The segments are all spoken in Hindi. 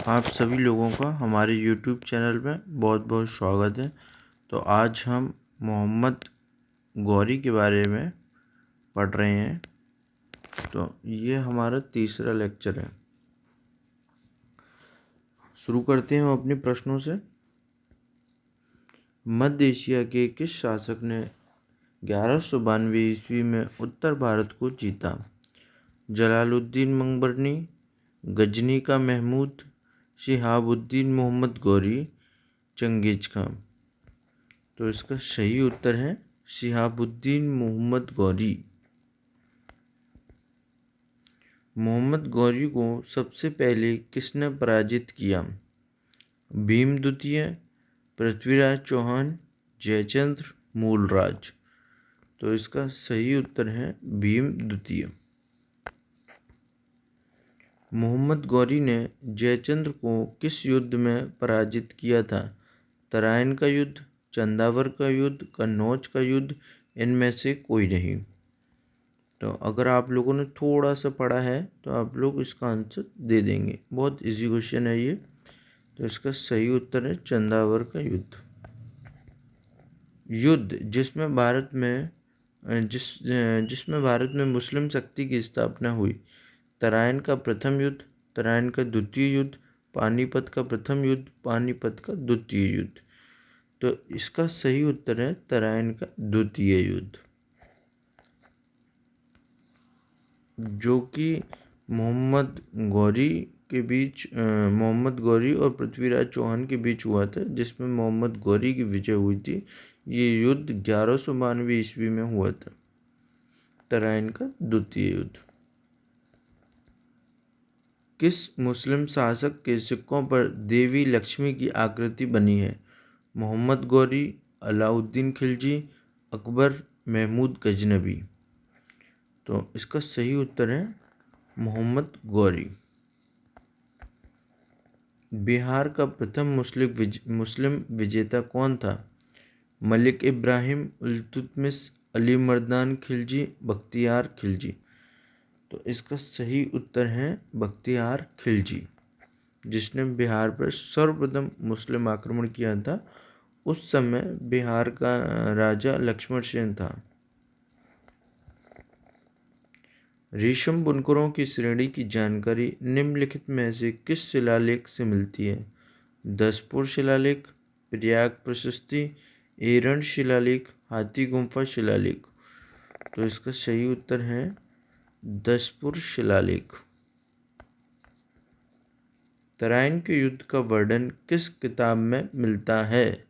आप सभी लोगों का हमारे YouTube चैनल में बहुत बहुत स्वागत है। तो आज हम मोहम्मद गौरी के बारे में पढ़ रहे हैं। तो ये हमारा तीसरा लेक्चर है। शुरू करते हैं हम अपने प्रश्नों से। मध्य एशिया के किस शासक ने 1192 ईस्वी में उत्तर भारत को जीता? जलालुद्दीन मंगबरनी, गजनी का महमूद, शिहाबुद्दीन मोहम्मद गौरी, चंगेज खान। तो इसका सही उत्तर है शिहाबुद्दीन मोहम्मद गौरी। मोहम्मद गौरी को सबसे पहले किसने पराजित किया? भीम द्वितीय, पृथ्वीराज चौहान, जयचंद्र, मूलराज। तो इसका सही उत्तर है भीम द्वितीय। मोहम्मद गौरी ने जयचंद्र को किस युद्ध में पराजित किया था? तराइन का युद्ध, चंदावर का युद्ध, कन्नौज का युद्ध, इनमें से कोई नहीं। तो अगर आप लोगों ने थोड़ा सा पढ़ा है तो आप लोग इसका आंसर दे देंगे। बहुत इजी क्वेश्चन है ये। तो इसका सही उत्तर है चंदावर का युद्ध। युद्ध जिसमें भारत में मुस्लिम शक्ति की स्थापना हुई। तराइन का प्रथम युद्ध, तराइन का द्वितीय युद्ध, पानीपत का प्रथम युद्ध, पानीपत का द्वितीय युद्ध। तो इसका सही उत्तर है तराइन का द्वितीय युद्ध, जो कि मोहम्मद गौरी और पृथ्वीराज चौहान के बीच हुआ था, जिसमें मोहम्मद गौरी की विजय हुई थी। ये युद्ध 1192 ईस्वी में हुआ था, तराइन का द्वितीय युद्ध। किस मुस्लिम शासक के सिक्कों पर देवी लक्ष्मी की आकृति बनी है? मोहम्मद गौरी, अलाउद्दीन खिलजी, अकबर, महमूद गजनबी। तो इसका सही उत्तर है मोहम्मद गौरी। बिहार का प्रथम मुस्लिम विजेता कौन था? मलिक इब्राहिम, इल्तुतमिश, अली मर्दान खिलजी, बख्तियार खिलजी। तो इसका सही उत्तर है बख्तियार खिलजी, जिसने बिहार पर सर्वप्रथम मुस्लिम आक्रमण किया था। उस समय बिहार का राजा लक्ष्मण सेन था। रेशम बुनकरों की श्रेणी की जानकारी निम्नलिखित में से किस शिलालेख से मिलती है? दसपुर शिलालेख, प्रयाग प्रशस्ति, एरन शिलालेख, हाथी गुम्फा शिलालेख। तो इसका सही उत्तर है दसपुर शिलालेख। तराइन के युद्ध का वर्णन किस किताब में मिलता है?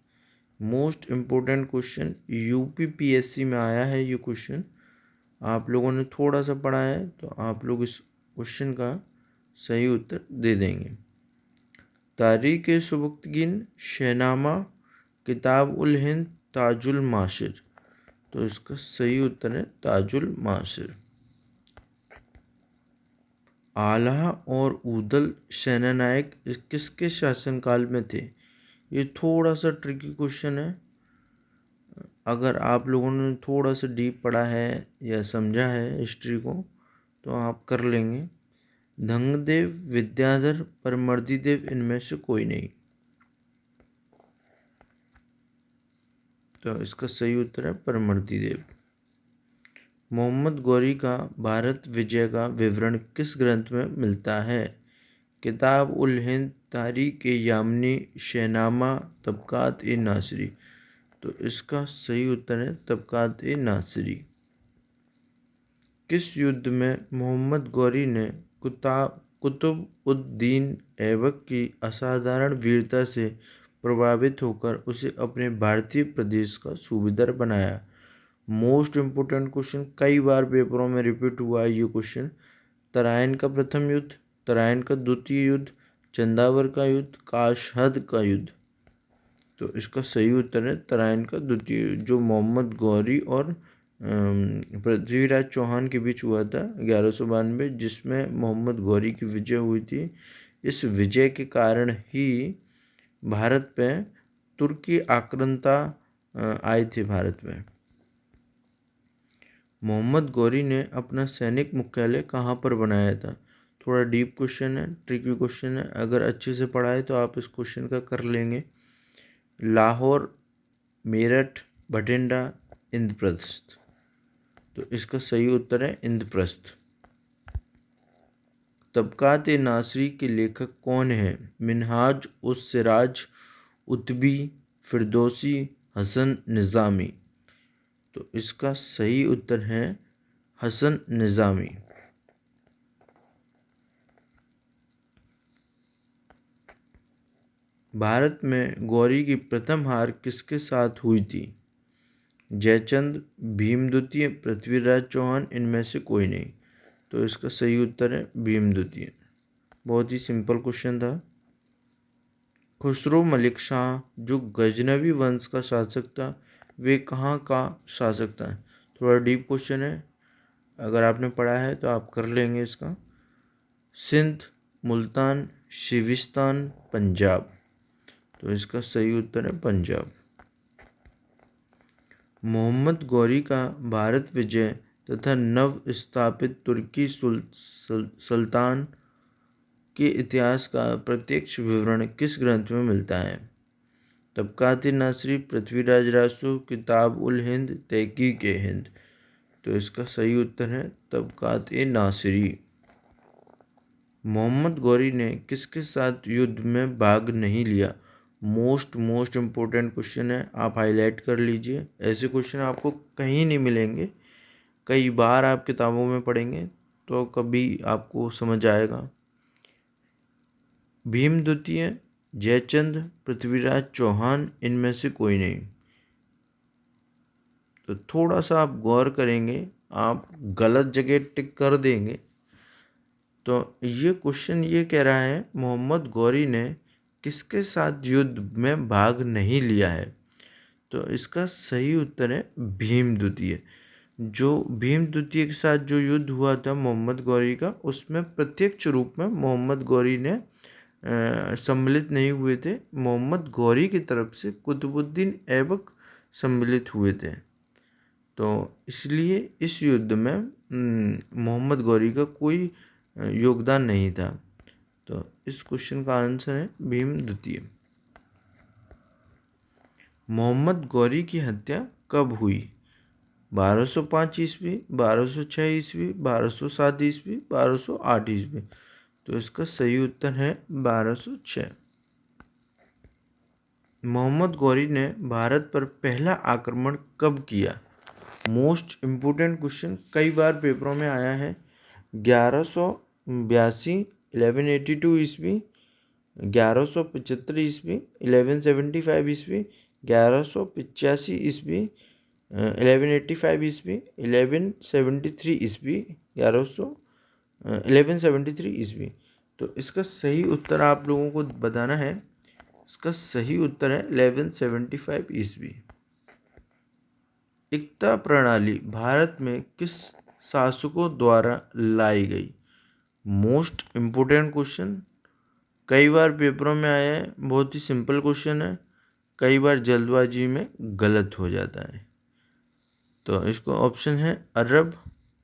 मोस्ट इम्पोर्टेंट क्वेश्चन, यूपीपीएससी में आया है ये क्वेश्चन। आप लोगों ने थोड़ा सा पढ़ा है तो आप लोग इस क्वेश्चन का सही उत्तर दे देंगे। तारीख सुबुक्तगीन, शहनामा, किताब उल हिंद, ताजुल मासिर। तो इसका सही उत्तर है ताजुल मासिर। आला और उदल सेनानायक किसके शासनकाल में थे? ये थोड़ा सा ट्रिकी क्वेश्चन है। अगर आप लोगों ने थोड़ा सा डीप पढ़ा है या समझा है हिस्ट्री को तो आप कर लेंगे। धंगदेव, विद्याधर, परमर्दीदेव, इनमें से कोई नहीं। तो इसका सही उत्तर है परमर्दीदेव। मोहम्मद गौरी का भारत विजय का विवरण किस ग्रंथ में मिलता है? किताब उल हिंद, तारीख यामनी, शहनामा, तबकात ए नासिरी। तो इसका सही उत्तर है तबकात ए नासिरी। किस युद्ध में मोहम्मद गौरी ने कुतुब उद दीन ऐबक की असाधारण वीरता से प्रभावित होकर उसे अपने भारतीय प्रदेश का सूबेदार बनाया? मोस्ट इम्पोर्टेंट क्वेश्चन, कई बार पेपरों में रिपीट हुआ है ये क्वेश्चन। तराइन का प्रथम युद्ध, तराइन का द्वितीय युद्ध, चंदावर का युद्ध, काशहद का युद्ध। तो इसका सही उत्तर है तराइन का द्वितीय युद्ध, जो मोहम्मद गौरी और पृथ्वीराज चौहान के बीच हुआ था 1192, जिसमें मोहम्मद गौरी की विजय हुई थी। इस विजय के कारण ही भारत पे तुर्की आक्रांता आए थे भारत में। मोहम्मद गौरी ने अपना सैनिक मुख्यालय कहाँ पर बनाया था? थोड़ा डीप क्वेश्चन है, ट्रिकी क्वेश्चन है। अगर अच्छे से पढ़ा है तो आप इस क्वेश्चन का कर लेंगे। लाहौर, मेरठ, बठिंडा, इंद्रप्रस्थ। तो इसका सही उत्तर है इंद्रप्रस्थ। तबकात नासरी के लेखक कौन हैं? मिनहाज उस सिराज, उतबी, फिरदौसी, हसन निज़ामी। तो इसका सही उत्तर है हसन निज़ामी। भारत में गौरी की प्रथम हार किसके साथ हुई थी? जयचंद, भीमद्वितीय, पृथ्वीराज चौहान, इनमें से कोई नहीं। तो इसका सही उत्तर है भीमद्वितीय। बहुत ही सिंपल क्वेश्चन था। खुसरो मलिक शाह जो गजनवी वंश का शासक था, वे कहाँ का शासक था? थोड़ा डीप क्वेश्चन है, अगर आपने पढ़ा है तो आप कर लेंगे इसका। सिंध, मुल्तान, सिविस्तान, पंजाब। तो इसका सही उत्तर है पंजाब। मोहम्मद गौरी का भारत विजय तथा नव स्थापित तुर्की सुल्तान के इतिहास का प्रत्यक्ष विवरण किस ग्रंथ में मिलता है? तबकात नासरी, पृथ्वीराज रासो, किताब उल हिंद, तहकीक हिंद। तो इसका सही उत्तर है तबकात नासरी। मोहम्मद गौरी ने किसके साथ युद्ध में भाग नहीं लिया? मोस्ट इम्पोर्टेंट क्वेश्चन है, आप हाईलाइट कर लीजिए। ऐसे क्वेश्चन आपको कहीं नहीं मिलेंगे, कई बार आप किताबों में पढ़ेंगे तो कभी आपको समझ आएगा। भीमद्वितीय, जयचंद, पृथ्वीराज चौहान, इनमें से कोई नहीं। तो थोड़ा सा आप गौर करेंगे, आप गलत जगह टिक कर देंगे। तो ये क्वेश्चन ये कह रहा है मोहम्मद गौरी ने किसके साथ युद्ध में भाग नहीं लिया है? तो इसका सही उत्तर है भीमद्वितीय। जो भीमद्वितीय के साथ जो युद्ध हुआ था मोहम्मद गौरी का, उसमें प्रत्यक्ष रूप में मोहम्मद गौरी ने सम्मिलित नहीं हुए थे। मोहम्मद गौरी की तरफ से कुतुबुद्दीन ऐबक सम्मिलित हुए थे। तो इसलिए इस युद्ध में मोहम्मद गौरी का कोई योगदान नहीं था। तो इस क्वेश्चन का आंसर है भीमद्वितीय। मोहम्मद गौरी की हत्या कब हुई? 1205 ईस्वी, 1206 ईस्वी, 1207 ईस्वी, 1208 ईस्वी। तो इसका सही उत्तर है 1206। मोहम्मद गौरी ने भारत पर पहला आक्रमण कब किया? मोस्ट इम्पोर्टेंट क्वेश्चन, कई बार पेपरों में आया है। 1182 1182 ईस्वी, 1175 ईस्वी, 1175 ईस्वी, 1185 ईस्वी, 1185 ईस्वी, 1173 ईस्वी, 1173 ईस्वी। तो इसका सही उत्तर आप लोगों को बताना है। इसका सही उत्तर है 1175 ईस्वी। एकता प्रणाली भारत में किस शासकों द्वारा लाई गई? मोस्ट इम्पोर्टेंट क्वेश्चन, कई बार पेपरों में आया है। बहुत ही सिंपल क्वेश्चन है, कई बार जल्दबाजी में गलत हो जाता है। तो इसको ऑप्शन है अरब,